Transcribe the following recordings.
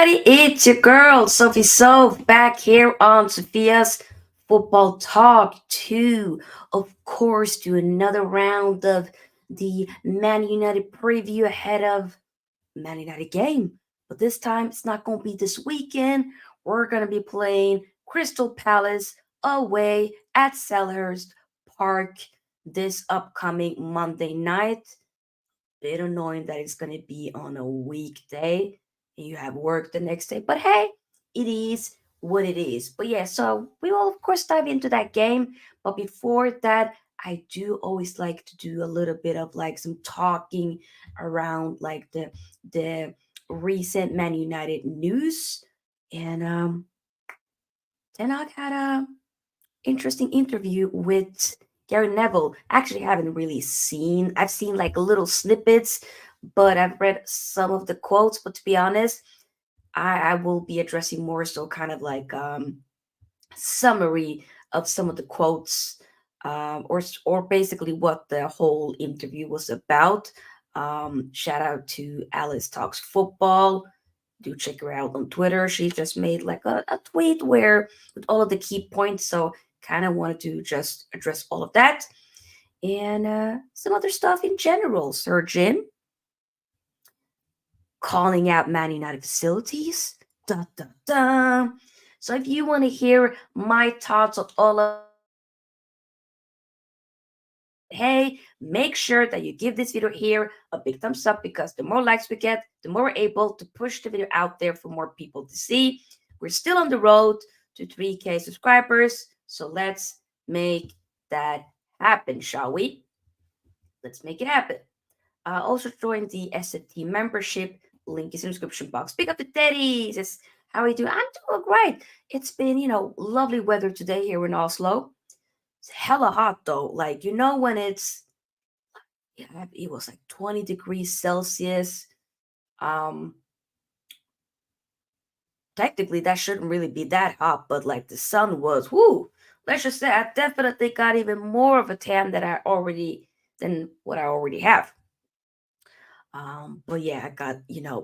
everybody, it's your girl, Sophie Soph, back here on Sofia's Football Talk 2. Of course, to another round of the Man United preview ahead of Man United game. But this time, it's not going to be this weekend. We're going to be playing Crystal Palace away at Selhurst Park this upcoming Monday night. Bit annoying that it's going to be on a weekday and you have work the next day. But hey, it is what it is. But yeah, so we will of course dive into that game. But before that, I do always like to do a little bit of like some talking around like the recent Man United news. And Ten Hag had a interesting interview with Gary Neville. Actually, haven't really seen. I've seen like little snippets, but I've read some of the quotes. But to be honest, I will be addressing more so kind of like summary of some of the quotes, or basically what the whole interview was about. Shout out to Alice Talks Football. Do check her out on Twitter. She just made like a tweet where with all of the key points. So kind of wanted to just address all of that and some other stuff in general. Sir Jim calling out Man United facilities. Da, da, da. So if you want to hear my thoughts on all of hey, make sure that you give this video here a big thumbs up because the more likes we get, the more we're able to push the video out there for more people to see. We're still on the road to 3K subscribers, so let's make that happen, shall we? Let's make it happen. Also join the SFT membership. Link is in the description box. Pick up the teddies. It's how are you doing? I'm doing great. It's been, lovely weather today here in Oslo. It's hella hot though. Like, when it's yeah, it was like 20 degrees Celsius. Um, Technically that shouldn't really be that hot, but like the sun was, whoo. Let's just say I definitely got even more of a tan than what I already have. But yeah, I got,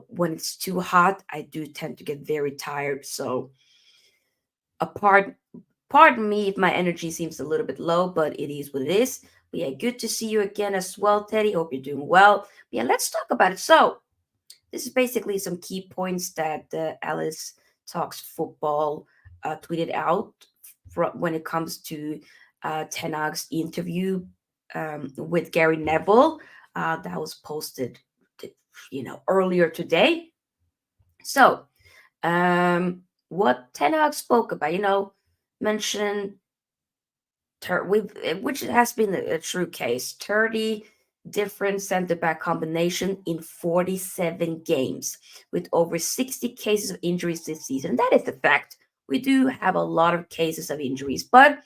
when it's too hot, I do tend to get very tired. So apart pardon me if my energy seems a little bit low, but it is what it is. But yeah, good to see you again as well, Teddy. Hope you're doing well. But yeah, let's talk about it. So, this is basically some key points that Alice Talks Football tweeted out when it comes to Ten Hag's interview with Gary Neville. That was posted, earlier today. So, what Ten Hag spoke about, mentioned which has been a true case, 30 different center back combination in 47 games with over 60 cases of injuries this season. That is the fact. We do have a lot of cases of injuries, but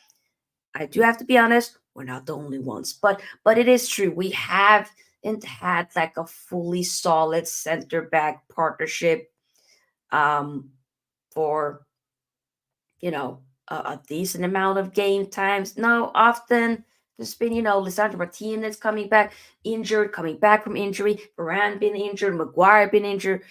I do have to be honest, we're not the only ones. But it is true. We haven't had like a fully solid center back partnership for a decent amount of game times. Now, often there's been, Lisandro Martinez coming back from injury, Varane been injured, Maguire been injured,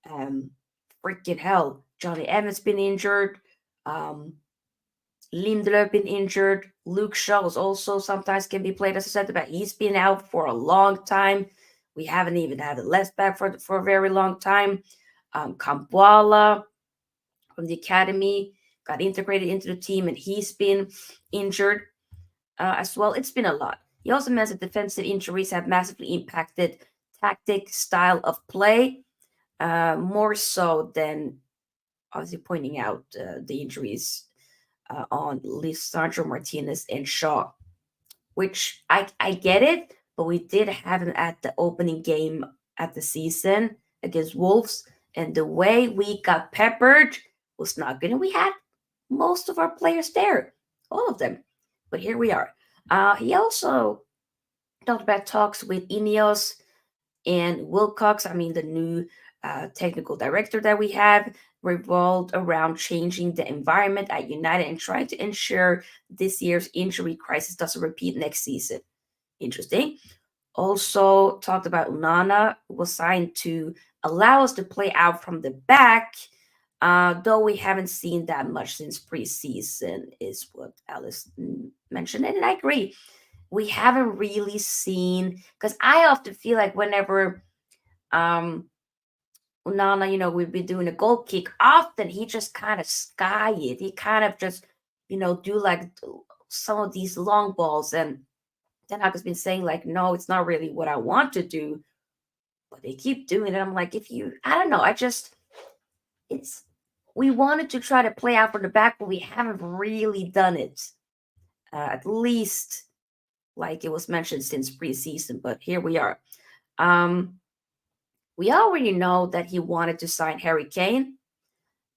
freaking hell, Johnny Evans been injured, Lindelöf been injured, Luke Shaw was also sometimes can be played as a center back. He's been out for a long time. We haven't even had a left back for a very long time. Kampuala from the academy got integrated into the team, and he's been injured as well. It's been a lot. He also mentioned defensive injuries have massively impacted tactic style of play, more so than obviously pointing out the injuries on Lisandro Martinez and Shaw, which I get it, but we did have him at the opening game at the season against Wolves, and the way we got peppered was not good. And we had most of our players there, all of them. But here we are. He also talked about talks with Ineos and Wilcox. I mean, the new technical director that we have revolved around changing the environment at United and trying to ensure this year's injury crisis doesn't repeat next season. Interesting. Also talked about Nana was signed to allow us to play out from the back, though we haven't seen that much since preseason, is what Alice mentioned. And I agree. We haven't really seen, because I often feel like whenever um, Nana, we've been doing a goal kick, often he just kind of sky it. He kind of just, do like some of these long balls. And Ten Hag has been saying, like, no, it's not really what I want to do, but they keep doing it. I'm like, I don't know, it's, we wanted to try to play out from the back, but we haven't really done it. At least, like it was mentioned since preseason, but here we are. Um, we already know that he wanted to sign Harry Kane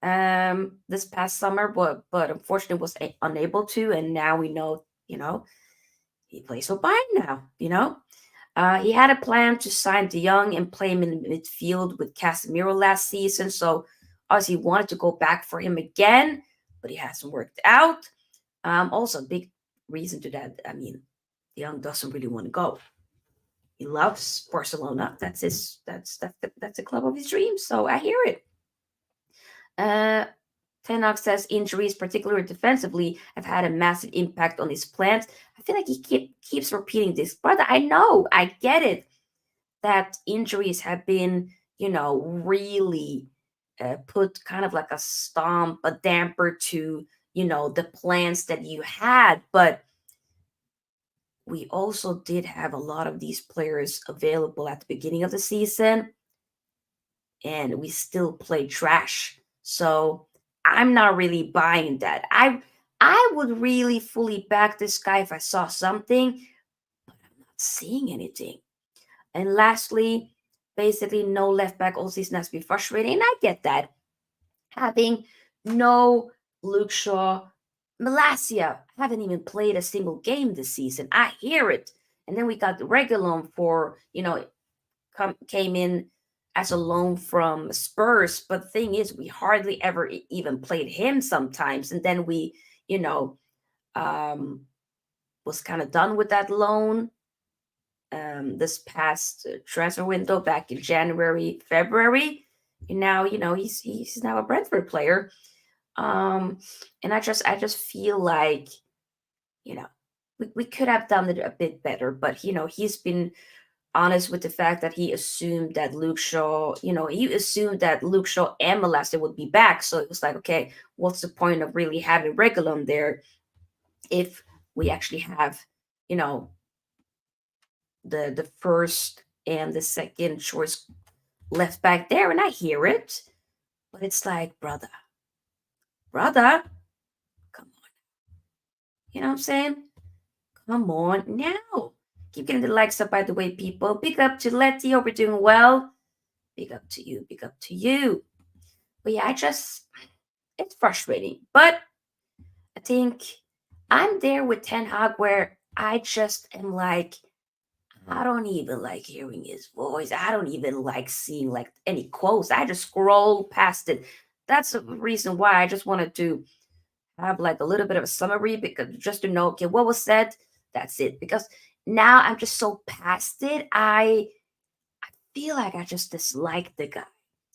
this past summer, but unfortunately was unable to, and now we know, he plays for Bayern now. He had a plan to sign De Jong and play him in the midfield with Casemiro last season, so obviously he wanted to go back for him again, but he hasn't worked out. Also, a big reason to that, I mean, De Jong doesn't really want to go. He loves Barcelona. That's the club of his dreams. So I hear it. Uh, Ten Hag says injuries, particularly defensively, have had a massive impact on his plans. I feel like he keeps repeating this, brother. I know, I get it, that injuries have been, really put kind of like a stomp, a damper to, the plans that you had. But we also did have a lot of these players available at the beginning of the season, and we still play trash. So I'm not really buying that. I would really fully back this guy if I saw something, but I'm not seeing anything. And lastly, basically no left back all season has been frustrating. And I get that. Having no Luke Shaw, Malasia haven't even played a single game this season. I hear it. And then we got the Regulon for, came in as a loan from Spurs. But the thing is, we hardly ever even played him sometimes. And then we, you know, um, was kind of done with that loan this past transfer window back in January, February. And now, he's now a Brentford player. And I just feel like, you know, we could have done it a bit better, but he's been honest with the fact that he assumed that Luke Shaw, he assumed that Luke Shaw and Molester would be back. So it was like, okay, what's the point of really having Regulon there if we actually have, you know, the first and the second choice left back there? And I hear it, but it's like, brother, come on. You know what I'm saying? Come on now. Keep getting the likes up, by the way, people. Big up to Letty. Hope you're doing well. Big up to you. Big up to you. But yeah, it's frustrating. But I think I'm there with Ten Hag where I just am like, I don't even like hearing his voice. I don't even like seeing like any quotes. I just scroll past it. That's the reason why I just wanted to have like a little bit of a summary, because just to know, okay, what was said, that's it. Because now I'm just so past it. I feel like I just dislike the guy.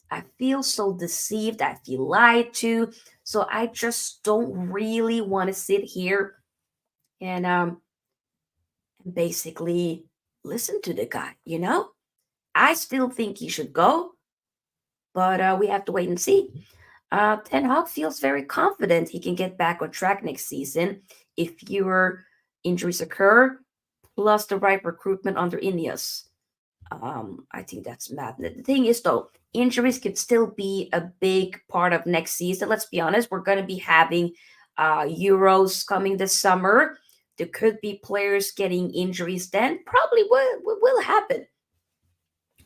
I feel so deceived. I feel lied to. So I just don't really want to sit here and basically listen to the guy. I still think he should go, but we have to wait and see. Ten Hag feels very confident he can get back on track next season if fewer injuries occur, plus the right recruitment under Ineos. I think that's mad. The thing is, though, injuries could still be a big part of next season. Let's be honest, we're going to be having Euros coming this summer. There could be players getting injuries then. Probably will happen,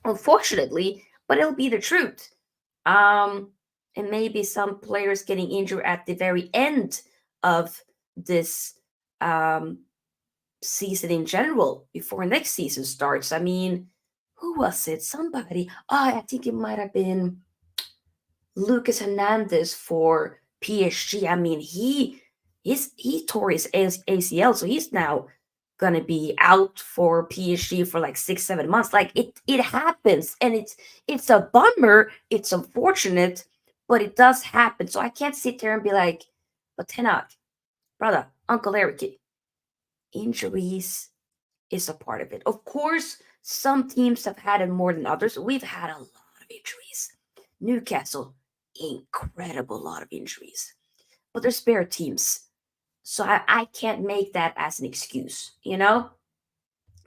unfortunately, but it'll be the truth. Um, and maybe some players getting injured at the very end of this season in general before next season starts. I mean, who was it? Somebody. Oh, I think it might have been Lucas Hernandez for PSG. I mean, he tore his ACL, so he's now gonna be out for PSG for like 6, 7 months. Like it happens, and it's a bummer. It's unfortunate, but it does happen. So I can't sit there and be like, but Tenag, brother, Uncle Eric, injuries is a part of it. Of course, some teams have had it more than others. We've had a lot of injuries. Newcastle, incredible lot of injuries. But they're spare teams. So I can't make that as an excuse, you know?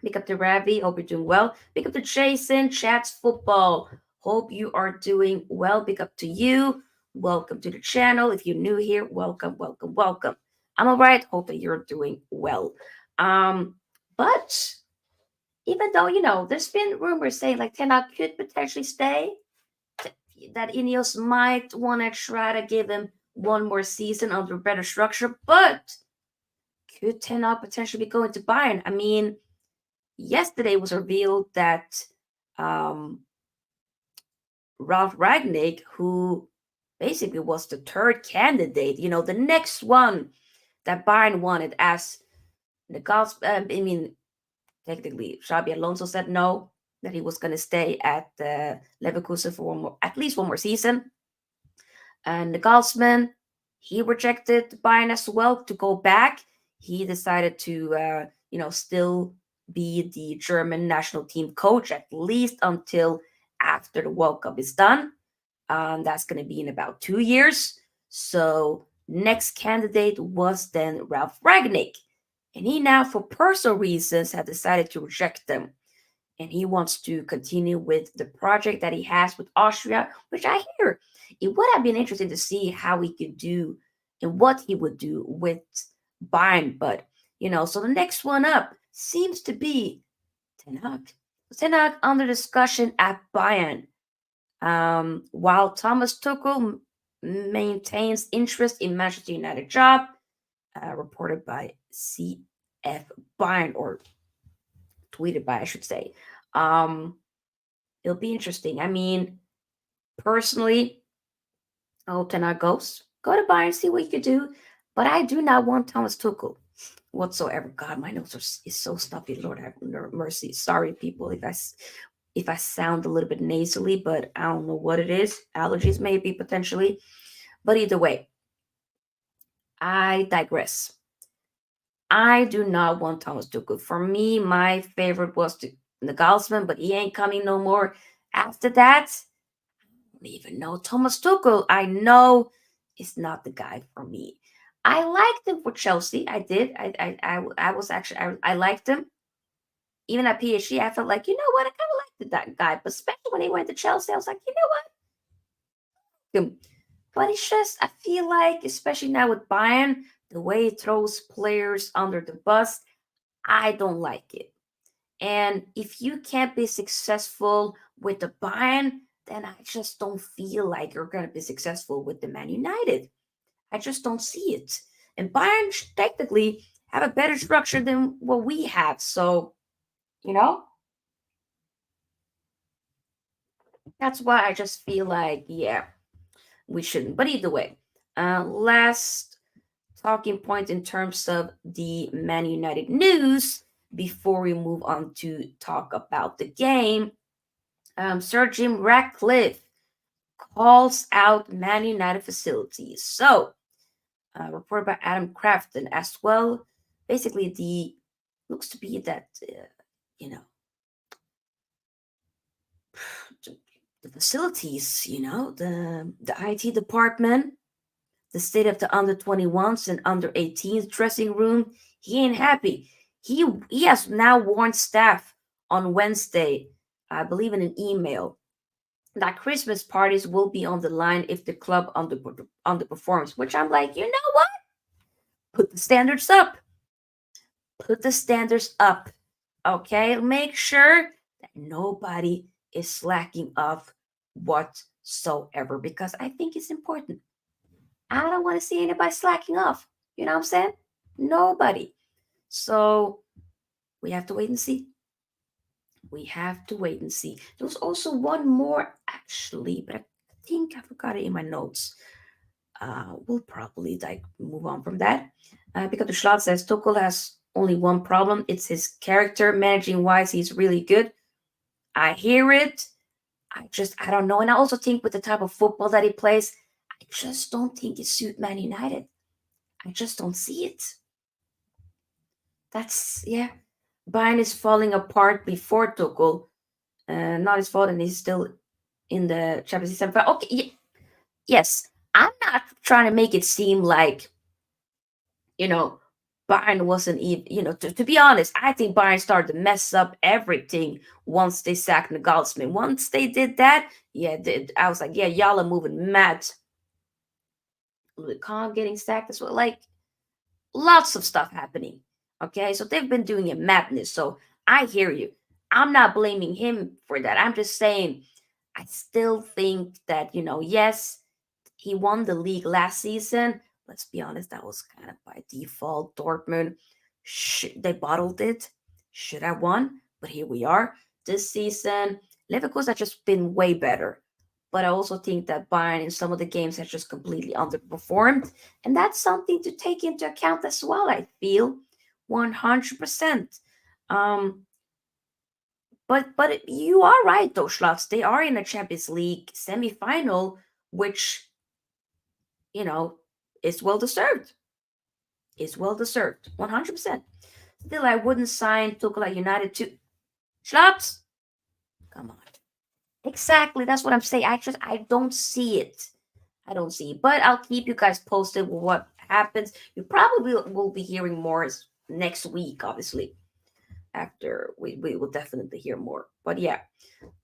Pick up to Ravi. Hope you're doing well. Pick up to Jason. Chats football. Hope you are doing well. Pick up to you. Welcome to the channel. If you're new here, welcome, welcome, welcome. I'm all right. Hope that you're doing well. But even though there's been rumors saying like Ten Hag could potentially stay, that Ineos might want to try to give him one more season under better structure, but could Ten Hag potentially be going to Bayern? I mean, yesterday was revealed that um, Ralph Ragnick, who basically was the third candidate, the next one that Bayern wanted as the gods. I mean, technically, Xabi Alonso said no, that he was going to stay at Leverkusen for at least one more season. And the Gaussman, he rejected Bayern as well to go back. He decided to, still be the German national team coach at least until after the World Cup is done. That's going to be in about 2 years. So next candidate was then Ralph Ragnick. And he now, for personal reasons, had decided to reject them. And he wants to continue with the project that he has with Austria, which I hear it would have been interesting to see how he could do and what he would do with Bayern. But, so the next one up seems to be Ten Hag. Ten Hag under discussion at Bayern. While Thomas Tuchel maintains interest in Manchester United job, reported by CF Bayern, or tweeted by, I should say. Um, it'll be interesting. I mean, personally, I hope Ten Hag goes. Go to Bayern, see what you could do. But I do not want Thomas Tuchel whatsoever. God, my nose is so stuffy. Lord have mercy. Sorry, people, if I sound a little bit nasally, but I don't know what it is. Allergies, maybe, potentially. But either way, I digress. I do not want Thomas Tuchel. For me, my favorite was the Gaussman, but he ain't coming no more. After that, I don't even know Thomas Tuchel. I know it's not the guy for me. I liked him for Chelsea. I did. I was actually I liked him. Even at PSG, I felt like, you know what, I kind of liked that guy. But especially when he went to Chelsea, I was like, you know what? But it's just, I feel like, especially now with Bayern, the way he throws players under the bus, I don't like it. And if you can't be successful with the Bayern, then I just don't feel like you're going to be successful with the Man United. I just don't see it. And Bayern technically have a better structure than what we have. So, you know, that's why I just feel like, yeah, we shouldn't. But either way, last talking point in terms of the Man United news before we move on to talk about the game. Sir Jim Ratcliffe calls out Man United facilities. So, reported by Adam Crafton as well. Basically, the looks to be that you know the facilities, the IT department, the state of the under 21s and under 18s dressing room. He ain't happy. He has now warned staff on Wednesday, I believe in an email, that Christmas parties will be on the line if the club underperforms. Which I'm like, you know what? Put the standards up. Put the standards up. Okay, make sure that nobody is slacking off whatsoever, because I think it's important. I don't want to see anybody slacking off. You know what I'm saying? Nobody. So we have to wait and see. We have to wait and see. There was also one more actually, but I think I forgot it in my notes. We'll probably move on from that. Because the Schlot says Tuchel has only one problem. It's his character. Managing wise, he's really good. I hear it. I don't know. And I also think with the type of football that he plays, I just don't think it suits Man United. I just don't see it. That's, yeah. Bayern is falling apart before Tuchel. Not his fault, and he's still in the Champions League semi. Okay, yes. I'm not trying to make it seem like, you know, Bayern wasn't even, to be honest, I think Bayern started to mess up everything once they sacked Nagelsmann. Once they did that, yeah, I was like, yeah, y'all are moving mad. Khan getting sacked as well. Like, lots of stuff happening. Okay, so they've been doing it madness. So I hear you. I'm not blaming him for that. I'm just saying, I still think that, yes, he won the league last season. Let's be honest, that was kind of by default. Dortmund, they bottled it. Should have won, but here we are. This season, Leverkusen has just been way better. But I also think that Bayern in some of the games has just completely underperformed. And that's something to take into account as well, I feel. 100%. Um, but you are right, though, Schlotz. They are in a Champions League semi-final, which you know, is well deserved. Is well deserved. 100%. Still, I wouldn't sign Tuchel at United to Schlaps. Come on. Exactly. That's what I'm saying. I don't see it. I don't see it. But I'll keep you guys posted with what happens. You probably will be hearing more next week, obviously. After we will definitely hear more. But yeah,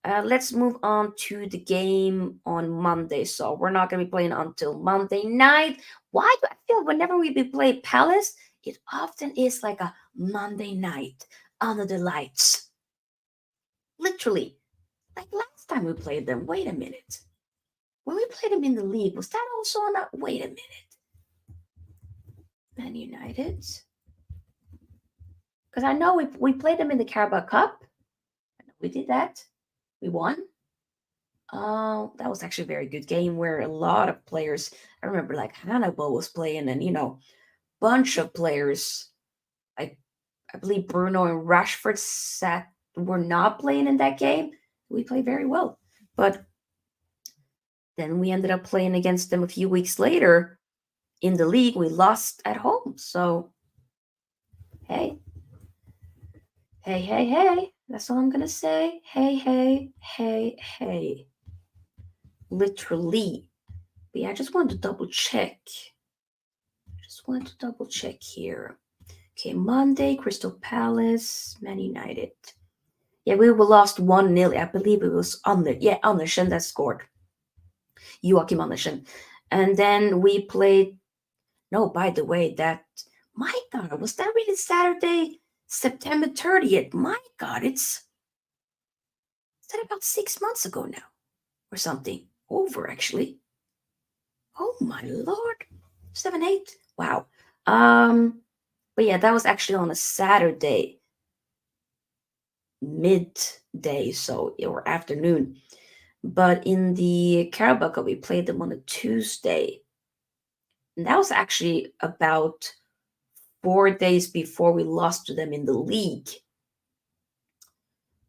let's move on to the game on Monday. So we're not going to be playing until Monday night. Why do I feel whenever we play Palace, it often is like a Monday night under the lights? Literally, like last time we played them. Wait a minute. When we played them in the league, was that also on a... Wait a minute. Man United? Because I know we played them in the Carabao Cup. We did that. We won. That was actually a very good game where a lot of players, I remember like Hannibal was playing and, bunch of players. I believe Bruno and Rashford were not playing in that game. We played very well. But then we ended up playing against them a few weeks later in the league. We lost at home. So, hey. Hey, hey, hey. That's all I'm going to say. Hey, hey, hey, hey. Literally. But yeah, I just wanted to double check. Here. Okay, Monday, Crystal Palace, Man United. Yeah, we were lost 1-0. I believe it was Andersen that scored. Joachim Andersen. And then we played... No, by the way, my God, was that really Saturday, September 30th? My God, is that about 6 months ago now? Or something. Over, actually. Oh, my Lord. 7, 8. Wow. But yeah, that was actually on a Saturday, midday, or afternoon. But in the Carabao Cup, we played them on a Tuesday. And that was actually about 4 days before we lost to them in the league.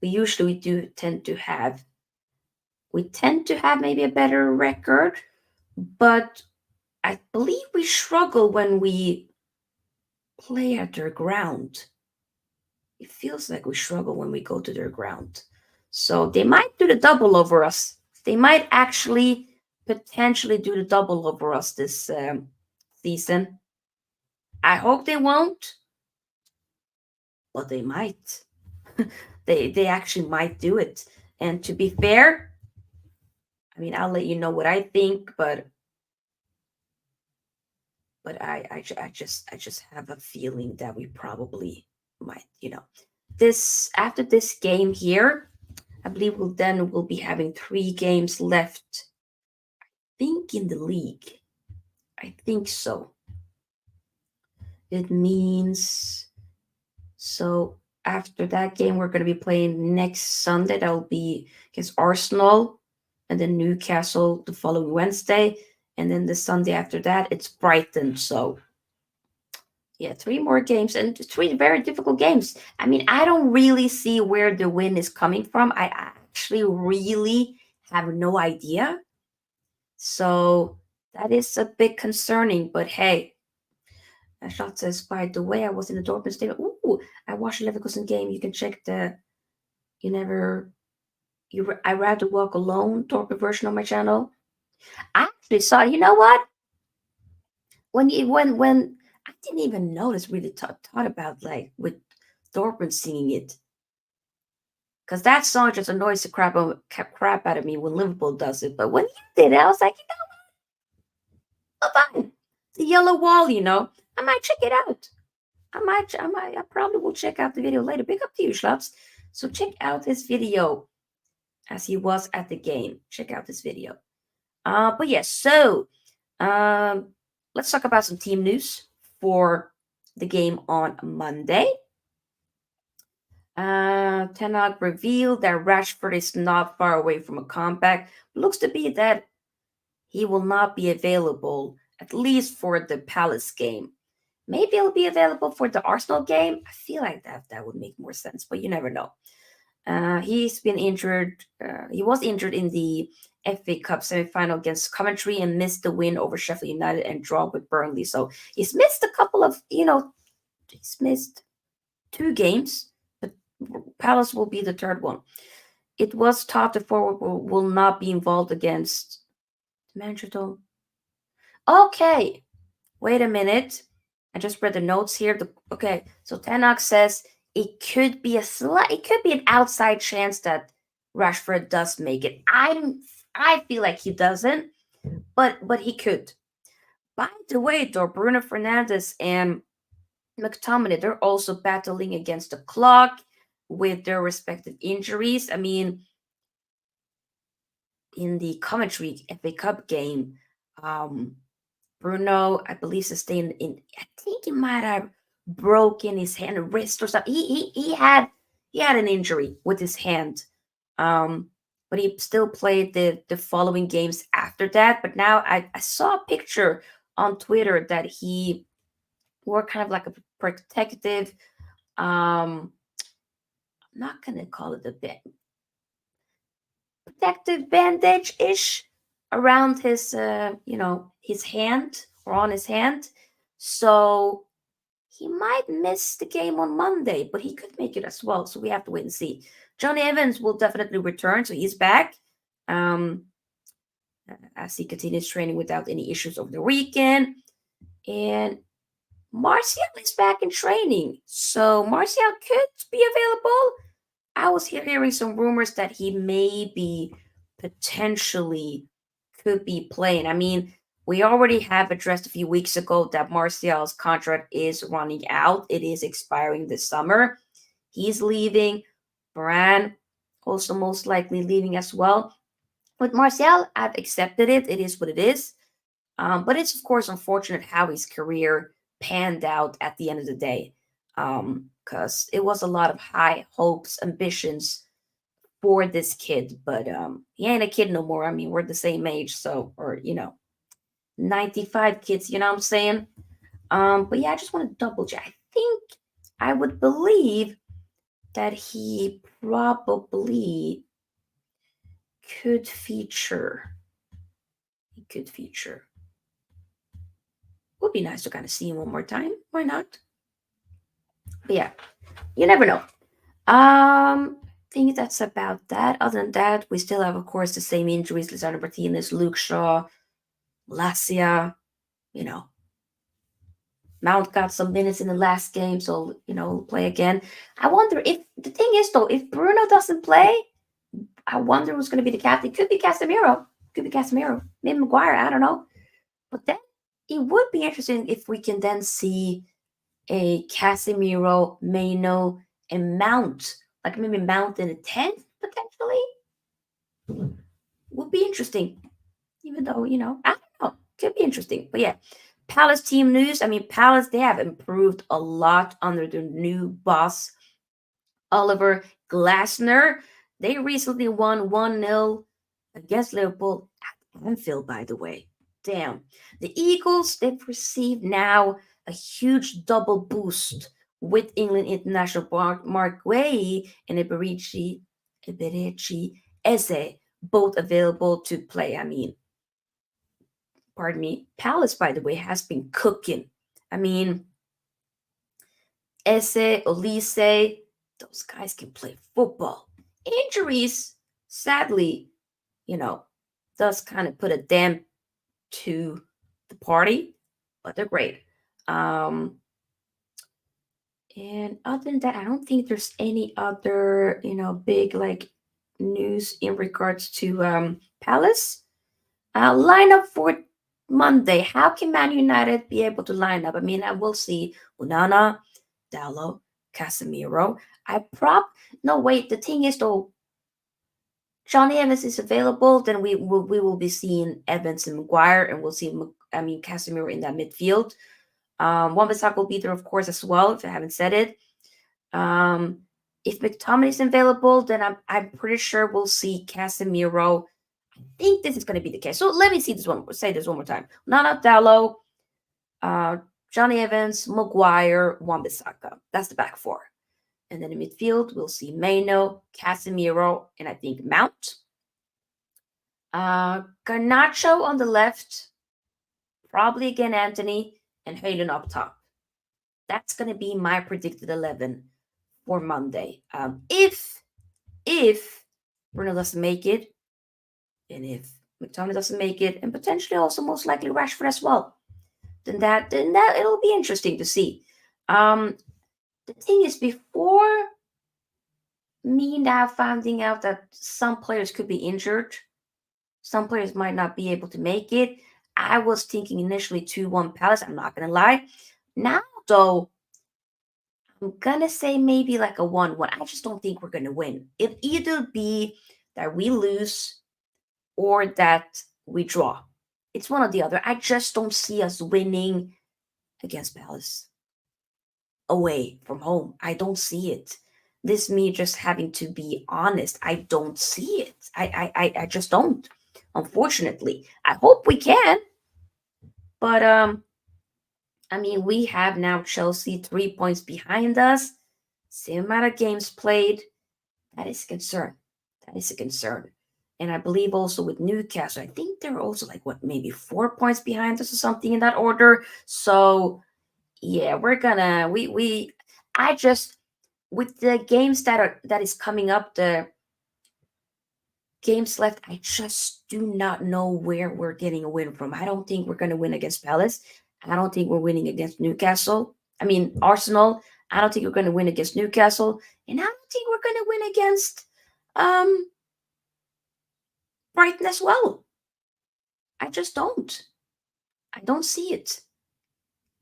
We usually tend to have maybe a better record, but I believe we struggle when we play at their ground. It feels like we struggle when we go to their ground. So they might do the double over us. They might actually potentially do the double over us this season. I hope they won't, but they might. they actually might do it. And to be fair, I mean, I'll let you know what I think, but I just have a feeling that we probably might, This after this game here, I believe we'll be having 3 games left. I think in the league. I think so. It means so after that game we're going to be playing next Sunday. That will be against Arsenal, and then Newcastle the following Wednesday, and then the Sunday after that it's Brighton. So Yeah, three more games and three very difficult games. I mean, I don't really see where the win is coming from. I actually really have no idea. So that is a bit concerning. But hey, Shot says, by the way, I was in the Dortmund Stadium. Ooh, I watched the Leverkusen game. You can check the you never I rather walk alone Dortmund version on my channel. I actually saw. You know what? When I didn't even notice really thought about like with Dortmund singing it. Because that song just annoys the crap out of me when Liverpool does it. But when you did it, I was like, fine. The yellow wall, I might check it out. I probably will check out the video later. Big up to you, Schlaps. So check out this video as he was at the game. Check out this video. But yes, so um, let's talk about some team news for the game on Monday. Ten Hag revealed that Rashford is not far away from a comeback. Looks to be that he will not be available, at least for the Palace game. Maybe he'll be available for the Arsenal game. I feel like that would make more sense, but you never know. He's been injured. He was injured in the FA Cup semi-final against Coventry and missed the win over Sheffield United and draw with Burnley. So he's missed a couple of, he's missed 2 games, but Palace will be the third one. It was thought the forward will not be involved against Manchester. Okay, wait a minute. I just read the notes here. Okay, so Ten Hag says it could be an outside chance that Rashford does make it. I feel like he doesn't, but he could. By the way, though, Bruno Fernandes and McTominay, they're also battling against the clock with their respective injuries. I mean, in the Coventry FA Cup game, Bruno, I believe, sustained I think he might have broken his hand or wrist or something. He had an injury with his hand. But he still played the following games after that. But now I saw a picture on Twitter that he wore kind of like a protective, I'm not gonna call it a bit protective bandage ish around his his hand or on his hand. So he might miss the game on Monday, but he could make it as well. So we have to wait and see. Johnny Evans will definitely return, so he's back. Um, as he continues training without any issues over the weekend. And Martial is back in training. So Martial could be available. I was hearing some rumors that he maybe potentially could be playing. I mean, we already have addressed a few weeks ago that Martial's contract is running out. It is expiring this summer. He's leaving. Varane also most likely leaving as well. With Martial, I've accepted it. It is what it is. But it's of course unfortunate how his career panned out at the end of the day. Because it was a lot of high hopes, ambitions for this kid, but he ain't a kid no more. I mean, we're the same age, so or 95 kids, you know what I'm saying? But yeah, I just want to double check. I think I would believe that he probably could feature. He could feature. Would be nice to kind of see him one more time. Why not? But yeah, you never know. Think that's about that. Other than that, we still have, of course, the same injuries: Lisandro Martinez, Luke Shaw, Lacia. You know, Mount got some minutes in the last game, so play again. I wonder if the thing is though, if Bruno doesn't play, I wonder who's going to be the captain. Could be Casemiro. Could be Casemiro. Maybe Maguire. I don't know. But then it would be interesting if we can then see a Casemiro, Maino, and Mount, like maybe Mount in a 10th potentially. Would be interesting. Even though, I don't know. Could be interesting. But yeah, Palace team news. I mean, Palace, they have improved a lot under their new boss, Oliver Glasner. They recently won 1-0 against Liverpool at Anfield, by the way. Damn. The Eagles, they've received now a huge double boost with England international Mark Way and Iberici Eze, both available to play. I mean, pardon me, Palace, by the way, has been cooking. I mean, Eze, Olise, those guys can play football. Injuries, sadly, you know, does kind of put a damp to the party, but they're great. Um, and other than that, I don't think there's any other, big like news in regards to Palace. Lineup for Monday. How can Man United be able to line up? I mean, I will see Unana, Dallo, Casemiro. I prop. No, wait. The thing is, though, Johnny Evans is available. Then we will be seeing Evans and Maguire, and we'll see. Casemiro in that midfield. Wan-Bissaka will be there, of course, as well. If I haven't said it. Um, if McTominay is available, then I'm pretty sure we'll see Casemiro. I think this is going to be the case. So let me say this one more time. Nana Dallo, uh, Johnny Evans, Maguire, Wan-Bissaka. That's the back four. And then in midfield, we'll see Maino, Casemiro, and I think Mount. Garnacho on the left, probably again Anthony, and Hojlund up top. That's going to be my predicted 11 for Monday. If Bruno doesn't make it, and if McTominay doesn't make it, and potentially also most likely Rashford as well, then that it'll be interesting to see. The thing is, before me now finding out that some players could be injured, some players might not be able to make it, I was thinking initially 2-1 Palace. I'm not gonna lie. Now though, I'm gonna say maybe like a 1-1. I just don't think we're gonna win. It either be that we lose or that we draw. It's one or the other. I just don't see us winning against Palace away from home. I don't see it. This me just having to be honest. I don't see it. I just don't. Unfortunately, I hope we can, but we have now Chelsea 3 points behind us. Same amount of games played. That is a concern. That is a concern. And I believe also with Newcastle, I think they're also like what, maybe 4 points behind us or something in that order. So yeah, we're gonna we I just with the games that is coming up, the games left, I just do not know where we're getting a win from. I don't think we're gonna win against Palace. I don't think we're winning against Newcastle. I mean Arsenal. I don't think we're gonna win against Newcastle. And I don't think we're gonna win against um Brighton as well. I just don't. I don't see it.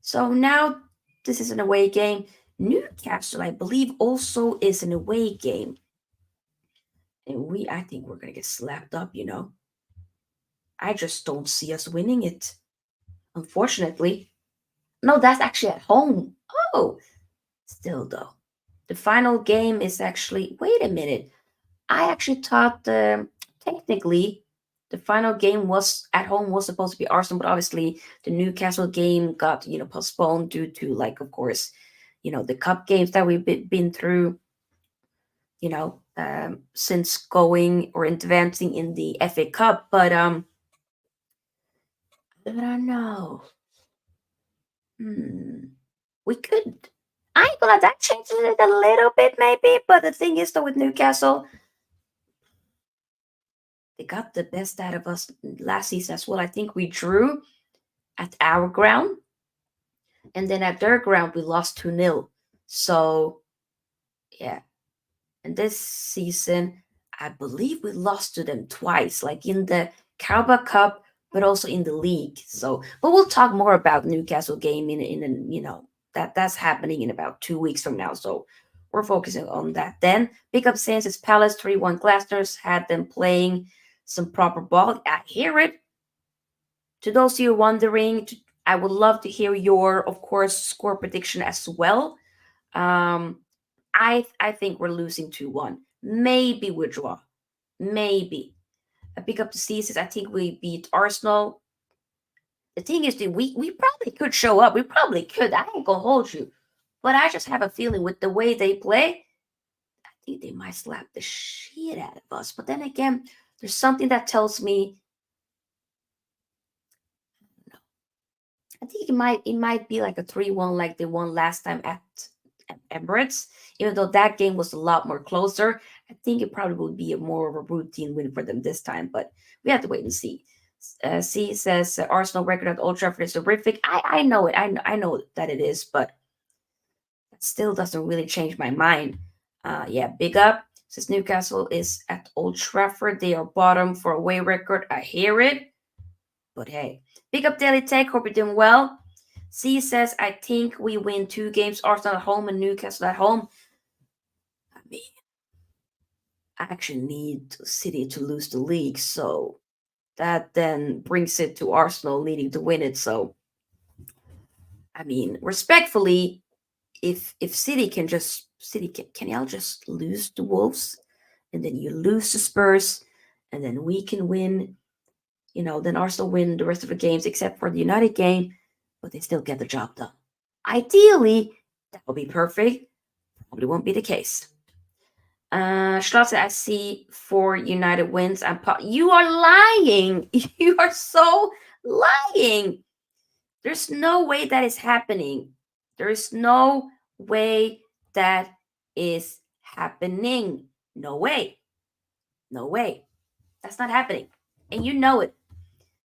So now this is an away game. Newcastle, I believe, also is an away game. And I think we're gonna get slapped up. I just don't see us winning it. Unfortunately. No, that's actually at home. Oh, still though. The final game is actually, wait a minute. I actually thought technically the final game was at home was supposed to be Arsenal, but obviously the Newcastle game got postponed due to, like, of course, the cup games that we've been through. Since going or advancing in the FA Cup, but I don't know. We could. I ain't gonna that changes it a little bit maybe, but the thing is though with Newcastle, they got the best out of us last season as well. I think we drew at our ground, and then at their ground we lost 2-0. So yeah. And this season, I believe we lost to them twice, like in the Carabao Cup, but also in the league. So, but we'll talk more about Newcastle game that's happening in about 2 weeks from now. So we're focusing on that. Then pick up Saints Palace 3-1. Glasner's had them playing some proper ball. I hear it. To those of you wondering, I would love to hear your, of course, score prediction as well. I think we're losing 2-1. Maybe we draw. Maybe. I pick up the seasons. I think we beat Arsenal. The thing is, dude, we probably could show up. We probably could. I ain't gonna hold you. But I just have a feeling with the way they play, I think they might slap the shit out of us. But then again, there's something that tells me no. I think it might be like a 3-1 like they won last time at Emirates. Even though that game was a lot more closer, I think it probably would be a more of a routine win for them this time. But we have to wait and see. C says Arsenal record at Old Trafford is horrific. I know it. I know that it is, but that still doesn't really change my mind. Yeah, big up. Since Newcastle is at Old Trafford, they are bottom for away record. I hear it, but hey, big up Daily Tech. Hope you're doing well. C says I think we win 2 games. Arsenal at home and Newcastle at home. I mean, I actually need City to lose the league, so that then brings it to Arsenal needing to win it. So I mean, respectfully, if City can y'all just lose the Wolves, and then you lose the Spurs, and then we can win. Then Arsenal win the rest of the games except for the United game, but they still get the job done. Ideally, that will be perfect. Probably won't be the case. Schloss, I see 4 United wins. You are lying. You are so lying. There's no way that is happening. There is no way that is happening. No way. No way. That's not happening. And you know it.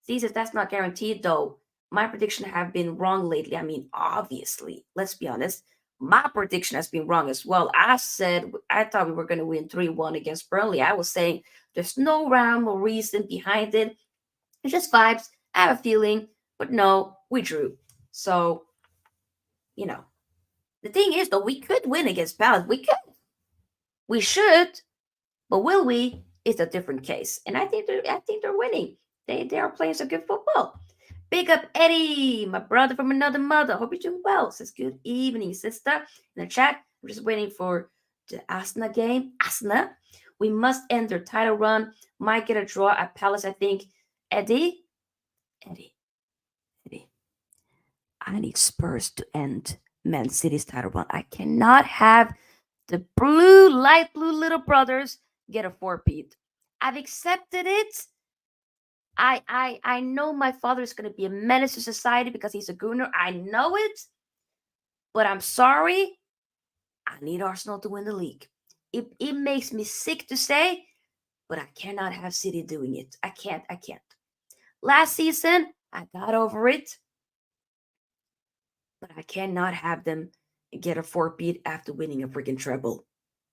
See, says that's not guaranteed though. My prediction have been wrong lately. I mean, obviously, let's be honest. My prediction has been wrong as well. I thought we were going to win 3-1 against Burnley. I was saying there's no rhyme or reason behind it. It's just vibes. I have a feeling, but no, we drew. So, you know, the thing is, though, we could win against Palace. We could. We should. But will we? Is a different case. And I think they're winning. They are playing some good football. Big up Eddie, my brother from another mother. Hope you're doing well. Says good evening, sister. In the chat, we're just waiting for the Arsenal game. Arsenal. We must end their title run. Might get a draw at Palace, I think. Eddie, Eddie, Eddie. I need Spurs to end Man City's title run. I cannot have the light blue little brothers get a four-peat. I've accepted it. I know my father is going to be a menace to society because he's a gooner. I know it. But I'm sorry. I need Arsenal to win the league. It makes me sick to say, but I cannot have City doing it. I can't. Last season, I got over it. But I cannot have them get a four-peat after winning a freaking treble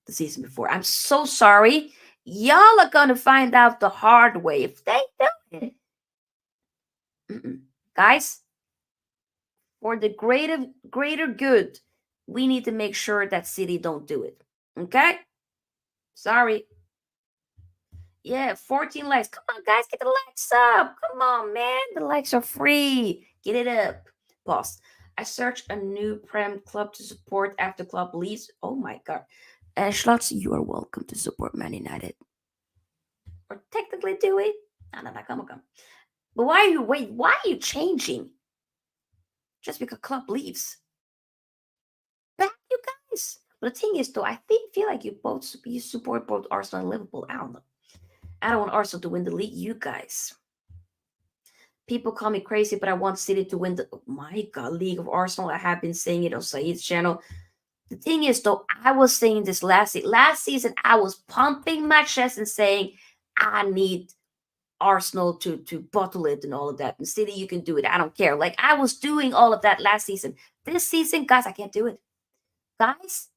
the season before. I'm so sorry. Y'all are gonna find out the hard way if they do it. Guys, for the greater good, we need to make sure that City don't do it. Okay? Sorry. Yeah, 14 likes. Come on, guys, get the likes up. Come on, man. The likes are free. Get it up. Pause. I searched a new Prem club to support after club leaves. Oh my god. Schlots, you are welcome to support Man United. Or technically do it. No, come on. But why are you changing? Just because club leaves. Back you guys. But the thing is though, I feel like you support both Arsenal and Liverpool. I don't know. I don't want Arsenal to win the league, you guys. People call me crazy, but I want City to win the my god, League of Arsenal. I have been saying it on Saeed's channel. The thing is, though, I was saying this last season. I was pumping my chest and saying, I need Arsenal to bottle it and all of that. And City, you can do it. I don't care. Like I was doing all of that last season. This season, guys, I can't do it. Guys,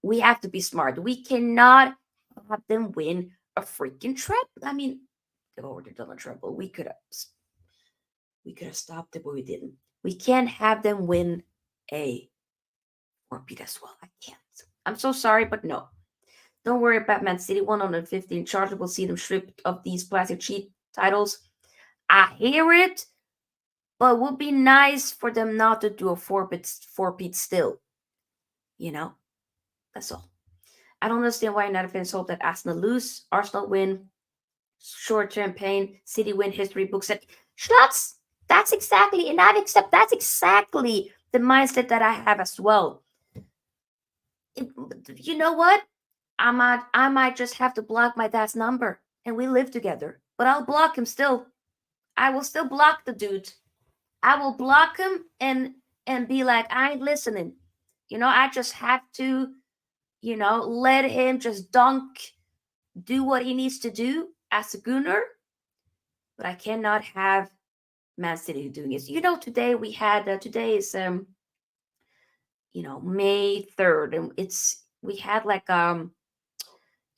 we have to be smart. We cannot have them win a freaking treble. I mean, they've already done a treble. We could have stopped it, but we didn't. We can't have them win a repeat as well. I can't. I'm so sorry, but no. Don't worry about Man City 150 in charge. We'll see them stripped of these plastic cheat titles. I hear it, but it would be nice for them not to do a four-peat still. That's all. I don't understand why United fans hope that Arsenal lose, Arsenal win, short-term pain, City win, history books. Schlots, That's exactly, and I've accept that's exactly the mindset that I have as well. It- you know what? I might just have to block my dad's number, and we live together. But I'll block him still. I will still block the dude. I will block him and be like, I ain't listening. I just have to, let him just do what he needs to do as a gooner. But I cannot have Man City doing it. Today we had today is May 3rd, and we had like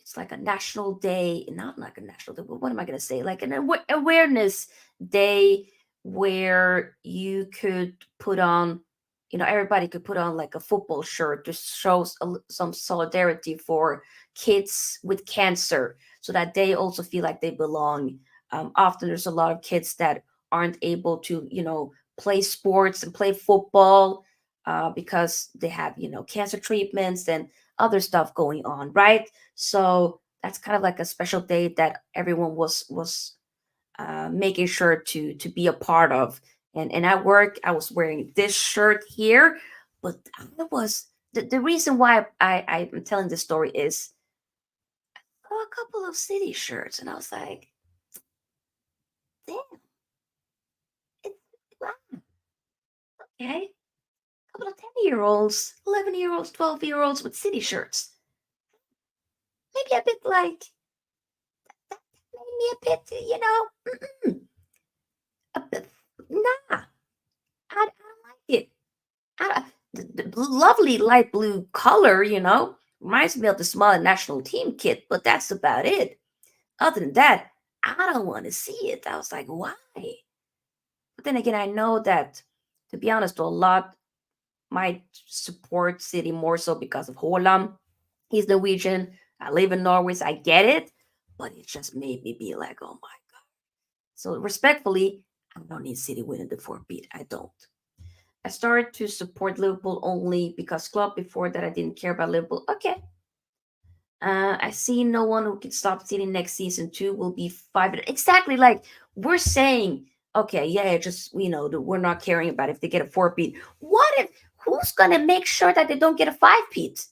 it's like a national day, not like a national day, but what am I going to say, like an awareness day, where you could put on, everybody could put on like a football shirt to show some solidarity for kids with cancer, so that they also feel like they belong. Often there's a lot of kids that aren't able to play sports and play football, because they have cancer treatments and other stuff going on, right? So that's kind of like a special day that everyone was making sure to be a part of. And at work, I was wearing this shirt here, but I was the reason why I'm telling this story is, a couple of City shirts, and I was like, damn, it's wow, okay, a couple of 10-year-olds, 11-year-olds, 12-year-olds with City shirts, maybe a bit like maybe a bit, a bit, nah. I like it. The lovely light blue color, reminds me of the smaller national team kit, but that's about it. Other than that, I don't want to see it. I was like, why? But then again, I know that, to be honest, a lot might support City more so because of Hojlund. He's Norwegian. I live in Norway, so I get it. But it just made me be like, oh my God. So respectfully, I don't need City winning the four beat. I don't. I started to support Liverpool only because club. Before that, I didn't care about Liverpool. Okay. I see no one who can stop City next season too will be five. Exactly, like we're saying. Okay, yeah, just we're not caring about if they get a four-peat. What if who's gonna make sure that they don't get a five-peat?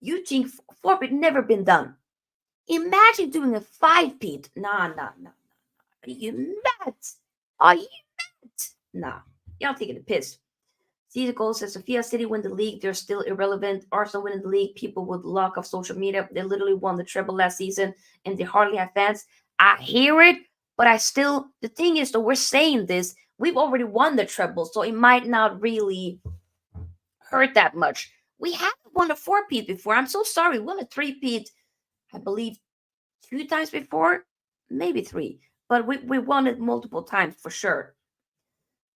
You think four-peat never been done? Imagine doing a five-peat. Nah, nah, nah. Are you mad? Are you mad? Nah, y'all taking the piss. See the goal says Sofia City win the league. They're still irrelevant. Arsenal winning the league. People would lock off social media. They literally won the treble last season and they hardly have fans. I hear it, but I still, the thing is, though, we're saying this. We've already won the treble, so it might not really hurt that much. We haven't won a four-peat before. I'm so sorry. We won a three-peat, I believe, two times before, maybe three, but we won it multiple times for sure.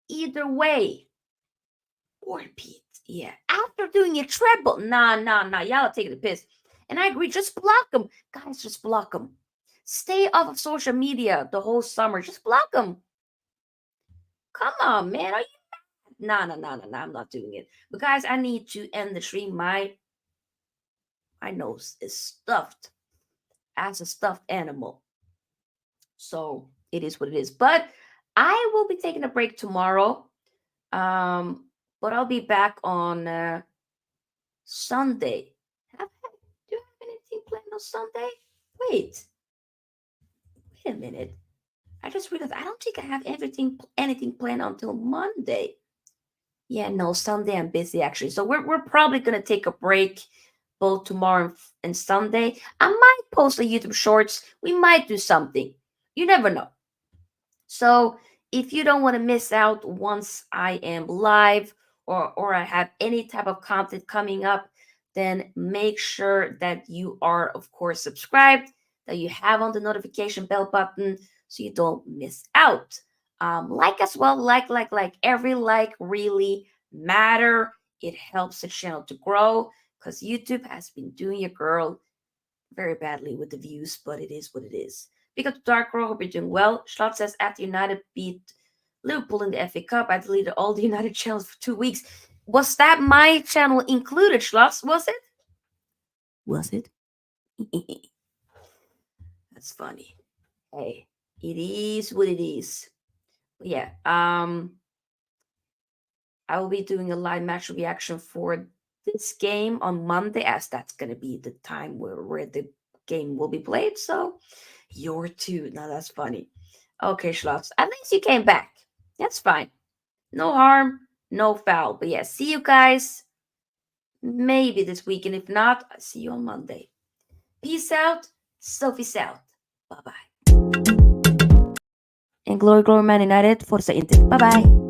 Either way, or Pete. Yeah. After doing a treble. Nah, nah, nah. Y'all are taking the piss. And I agree. Just block them. Guys, just block them. Stay off of social media the whole summer. Just block them. Come on, man. Are you? Nah, nah, nah, nah, nah. I'm not doing it. But guys, I need to end the stream. My nose is stuffed as a stuffed animal. So it is what it is. But I will be taking a break tomorrow. But I'll be back on Sunday. Do you have anything planned on Sunday? Wait, wait a minute. I just realized I don't think I have anything planned until Monday. Yeah, no, Sunday I'm busy actually. So we're probably gonna take a break both tomorrow and Sunday. I might post a YouTube shorts. We might do something. You never know. So if you don't want to miss out once I am live, or I have any type of content coming up, then make sure that you are, of course, subscribed, that you have on the notification bell button so you don't miss out. Like as well, like every like really matter. It helps the channel to grow, because YouTube has been doing your girl very badly with the views, but it is what it is. Pick up the Dark Row. Hope you're doing well. Schlott says after United beat Liverpool in the FA Cup, I deleted all the United channels for 2 weeks. Was that my channel included, Schlotz? Was it? Was it? That's funny. Hey, it is what it is. Yeah. I will be doing a live match reaction for this game on Monday, as that's gonna be the time where the game will be played. So you're too. Now that's funny. Okay, Schloss. At least you came back. That's fine. No harm, no foul. But yeah, see you guys maybe this weekend. If not, I'll see you on Monday. Peace out. Sophie's out. Bye bye. And glory, glory, Man United. Forza Inter. Bye bye.